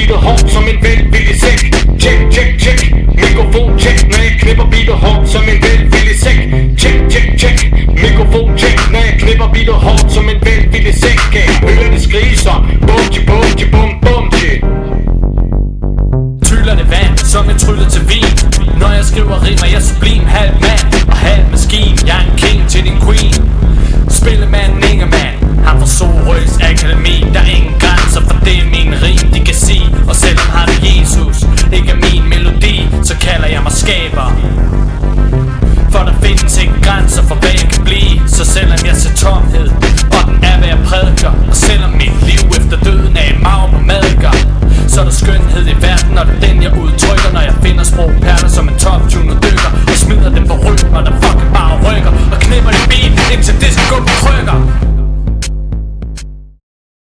beatet hårdt som en velvillig sæk. Check, check, check, mikrofon check. Når jeg knipper beatet hårdt som en velvillig sæk. Check, check, check, mikrofon check. Når jeg knipper beatet hårdt som en velvillig sæk. Hører det skrige som bumchi, bumchi, bum, bumchi. Tyller det vand som en trylle til vin. Når jeg skriver rimer, jeg er sublim. Halv mand og halv maskine. Jeg er en king til din queen. Spillemanden Ingemann, han fra Sorøs Akademi. Der er ingen grænser for det min rim de kan sige. Og selvom han er Jesus, ikke er min melodi, så kalder jeg mig skaber. For der findes ikke grænser for hvad jeg kan blive. Så selvom jeg ser tomhed, og den er hvad jeg prædiker, og selvom mit liv efter døden er en mag på madker, så er der skønhed i verden, og det